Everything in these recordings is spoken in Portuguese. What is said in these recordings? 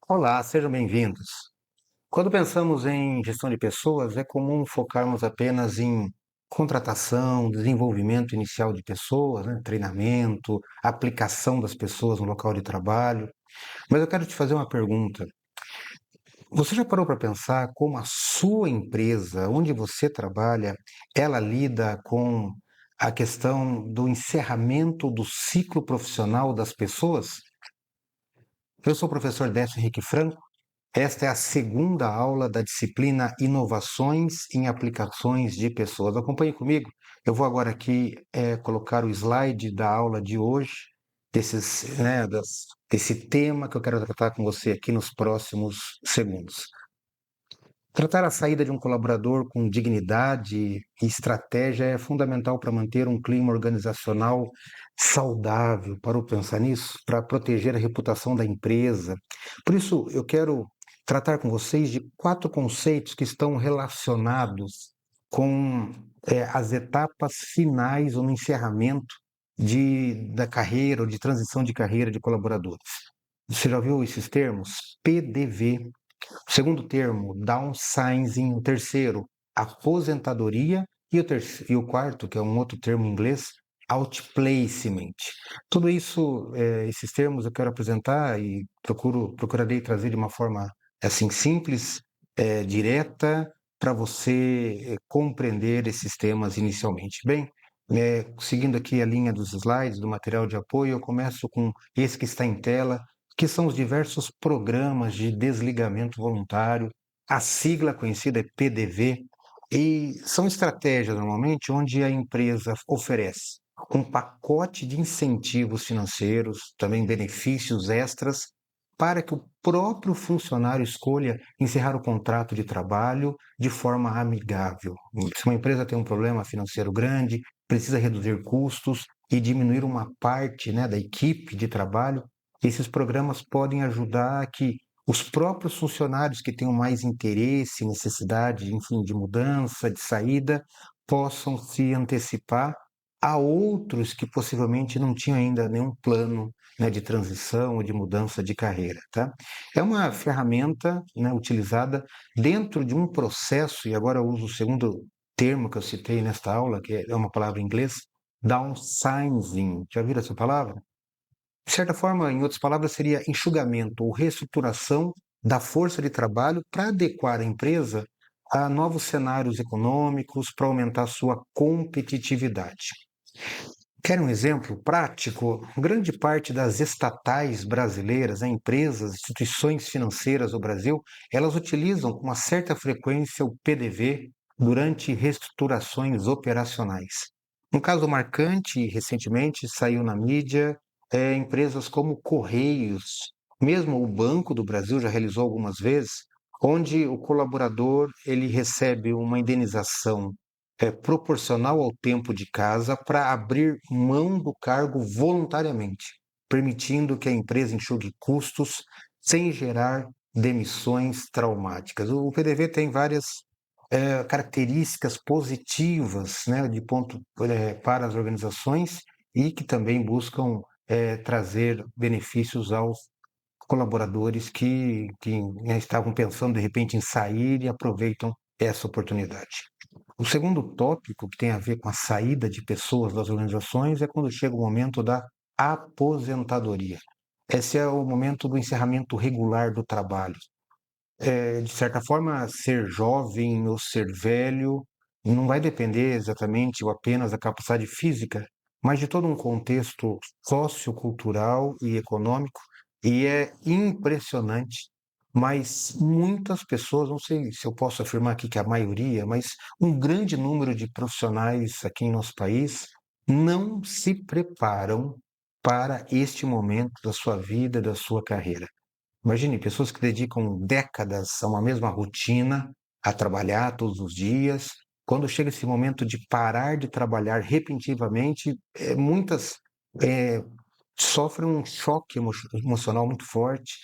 Olá, sejam bem-vindos. Quando pensamos em gestão de pessoas, é comum focarmos apenas em contratação, desenvolvimento inicial de pessoas, né? Treinamento, aplicação das pessoas no local de trabalho. Mas eu quero te fazer uma pergunta. Você já parou para pensar como a sua empresa, onde você trabalha, ela lida com a questão do encerramento do ciclo profissional das pessoas? Eu sou o professor Décio Henrique Franco. Esta é a segunda aula da disciplina Inovações em Aplicações de Pessoas. Acompanhe comigo. Eu vou agora aqui colocar o slide da aula de hoje, desse tema que eu quero tratar com você aqui nos próximos segundos. Tratar a saída de um colaborador com dignidade e estratégia é fundamental para manter um clima organizacional saudável. Parou para pensar nisso? Para proteger a reputação da empresa. Por isso, eu quero tratar com vocês de 4 conceitos que estão relacionados com as etapas finais ou no encerramento da carreira ou de transição de carreira de colaboradores. Você já ouviu esses termos? PDV. O segundo termo, downsizing. O terceiro, aposentadoria. E o quarto, que é um outro termo em inglês, outplacement. Tudo isso, esses termos eu quero apresentar e procurarei trazer de uma forma assim simples, direta, para você compreender esses temas inicialmente. Bem, seguindo aqui a linha dos slides, do material de apoio, eu começo com esse que está em tela, que são os diversos programas de desligamento voluntário. A sigla conhecida é PDV, e são estratégias normalmente onde a empresa oferece um pacote de incentivos financeiros, também benefícios extras, para que o próprio funcionário escolha encerrar o contrato de trabalho de forma amigável. Se uma empresa tem um problema financeiro grande, precisa reduzir custos e diminuir uma parte, né, da equipe de trabalho, esses programas podem ajudar a que os próprios funcionários que tenham mais interesse, necessidade, enfim, de mudança, de saída, possam se antecipar a outros que possivelmente não tinham ainda nenhum plano, né, de transição ou de mudança de carreira, tá? É uma ferramenta, né, utilizada dentro de um processo, e agora eu uso o segundo termo que eu citei nesta aula, que é uma palavra em inglês, downsizing. Já viram essa palavra? De certa forma, em outras palavras, seria enxugamento ou reestruturação da força de trabalho para adequar a empresa a novos cenários econômicos, para aumentar sua competitividade. Quer um exemplo prático? Grande parte das estatais brasileiras, né, empresas, instituições financeiras do Brasil, elas utilizam com uma certa frequência o PDV durante reestruturações operacionais. Um caso marcante, recentemente saiu na mídia, empresas como Correios, mesmo o Banco do Brasil já realizou algumas vezes, onde o colaborador ele recebe uma indenização proporcional ao tempo de casa para abrir mão do cargo voluntariamente, permitindo que a empresa enxugue custos sem gerar demissões traumáticas. O PDV tem várias características positivas, né, para as organizações e que também buscam trazer benefícios aos colaboradores que né, estavam pensando de repente em sair e aproveitam essa oportunidade. O segundo tópico, que tem a ver com a saída de pessoas das organizações, é quando chega o momento da aposentadoria. Esse é o momento do encerramento regular do trabalho. De certa forma, ser jovem ou ser velho não vai depender exatamente ou apenas da capacidade física, mas de todo um contexto sociocultural e econômico, e é impressionante, mas muitas pessoas, não sei se eu posso afirmar aqui que a maioria, mas um grande número de profissionais aqui em nosso país não se preparam para este momento da sua vida, da sua carreira. Imagine pessoas que dedicam décadas a uma mesma rotina, a trabalhar todos os dias. Quando chega esse momento de parar de trabalhar repentinamente, muitas eh, sofrem um choque emocional muito forte.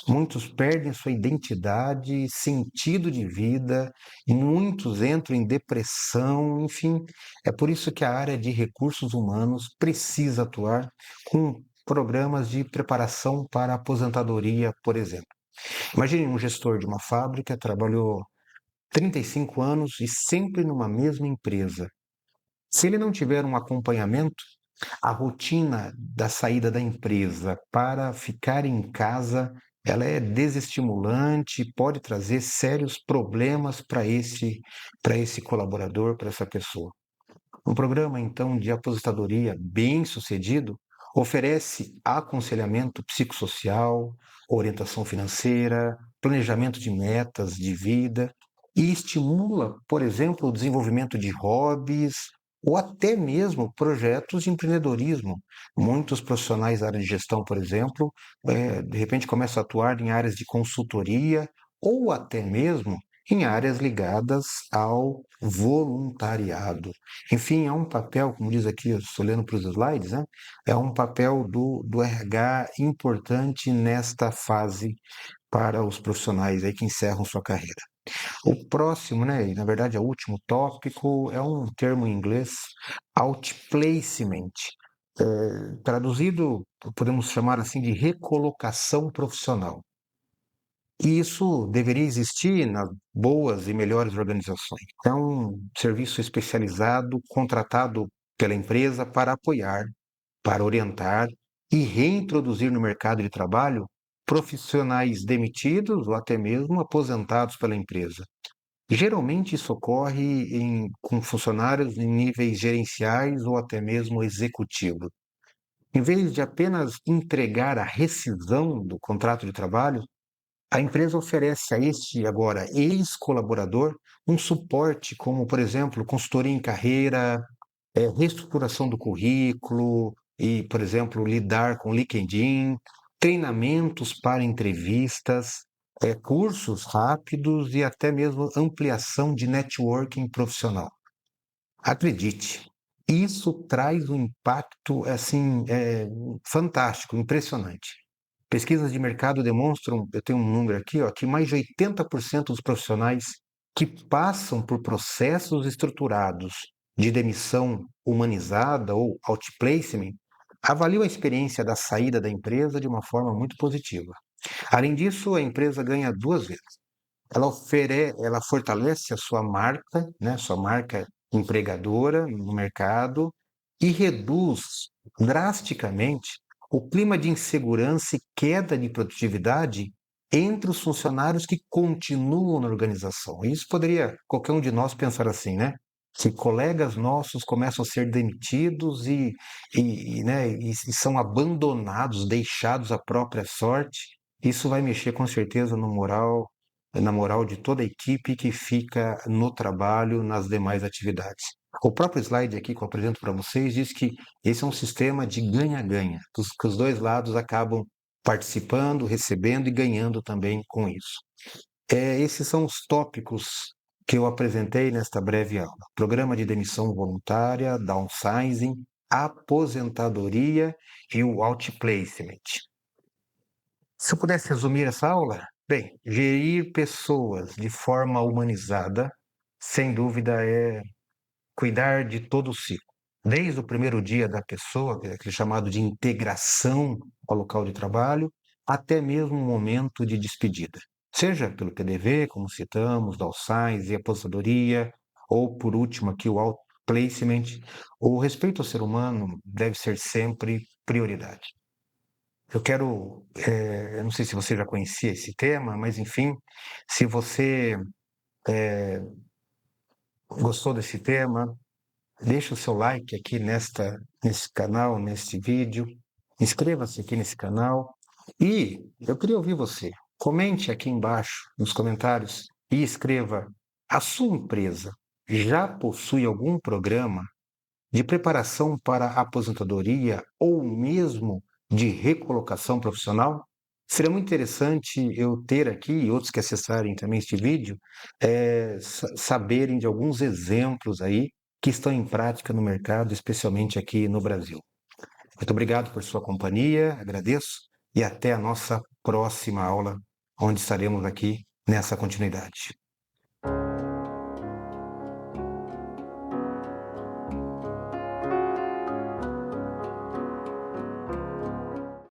Muitos perdem sua identidade, sentido de vida, e muitos entram em depressão, enfim. É por isso que a área de recursos humanos precisa atuar com programas de preparação para a aposentadoria, por exemplo. Imagine um gestor de uma fábrica, trabalhou 35 anos e sempre numa mesma empresa. Se ele não tiver um acompanhamento, a rotina da saída da empresa para ficar em casa, ela é desestimulante, pode trazer sérios problemas para esse colaborador, para essa pessoa. Um programa, então, de aposentadoria bem-sucedido oferece aconselhamento psicossocial, orientação financeira, planejamento de metas de vida e estimula, por exemplo, o desenvolvimento de hobbies ou até mesmo projetos de empreendedorismo. Muitos profissionais da área de gestão, por exemplo, de repente começam a atuar em áreas de consultoria ou até mesmo em áreas ligadas ao voluntariado. Enfim, é um papel, como diz aqui, eu estou olhando para os slides, né? É um papel do RH importante nesta fase para os profissionais aí que encerram sua carreira. O próximo, né, e na verdade é o último tópico, é um termo em inglês, outplacement. Traduzido, podemos chamar assim de recolocação profissional. E isso deveria existir nas boas e melhores organizações. É um serviço especializado, contratado pela empresa para apoiar, para orientar e reintroduzir no mercado de trabalho profissionais demitidos ou até mesmo aposentados pela empresa. Geralmente isso ocorre com funcionários em níveis gerenciais ou até mesmo executivos. Em vez de apenas entregar a rescisão do contrato de trabalho, a empresa oferece a este, agora, ex-colaborador, um suporte, como, por exemplo, consultoria em carreira, reestruturação do currículo e, por exemplo, lidar com LinkedIn, treinamentos para entrevistas, cursos rápidos e até mesmo ampliação de networking profissional. Acredite, isso traz um impacto assim fantástico, impressionante. Pesquisas de mercado demonstram, eu tenho um número aqui, ó, que mais de 80% dos profissionais que passam por processos estruturados de demissão humanizada ou outplacement avaliam a experiência da saída da empresa de uma forma muito positiva. Além disso, a empresa ganha duas vezes. Ela fortalece a sua marca, né, sua marca empregadora no mercado e reduz drasticamente o clima de insegurança e queda de produtividade entre os funcionários que continuam na organização. Isso poderia qualquer um de nós pensar assim, né? Se colegas nossos começam a ser demitidos né, e são abandonados, deixados à própria sorte, isso vai mexer com certeza no moral na moral de toda a equipe que fica no trabalho, nas demais atividades. O próprio slide aqui que eu apresento para vocês diz que esse é um sistema de ganha-ganha, que os dois lados acabam participando, recebendo e ganhando também com isso. Esses são os tópicos que eu apresentei nesta breve aula. Programa de demissão voluntária, downsizing, aposentadoria e o outplacement. Se eu pudesse resumir essa aula, bem, gerir pessoas de forma humanizada, sem dúvida, é cuidar de todo o ciclo. Desde o primeiro dia da pessoa, que é aquele chamado de integração ao local de trabalho, até mesmo o momento de despedida. Seja pelo PDV, como citamos, downsize e aposentadoria, ou por último aqui o outplacement, o respeito ao ser humano deve ser sempre prioridade. Eu não sei se você já conhecia esse tema, mas enfim, se você gostou desse tema, deixa o seu like aqui nesse canal, neste vídeo, inscreva-se aqui nesse canal e eu queria ouvir você. Comente aqui embaixo nos comentários e escreva: a sua empresa já possui algum programa de preparação para a aposentadoria ou mesmo de recolocação profissional? Seria muito interessante eu ter aqui, e outros que acessarem também este vídeo, saberem de alguns exemplos aí que estão em prática no mercado, especialmente aqui no Brasil. Muito obrigado por sua companhia, agradeço, e até a nossa próxima aula, onde estaremos aqui nessa continuidade.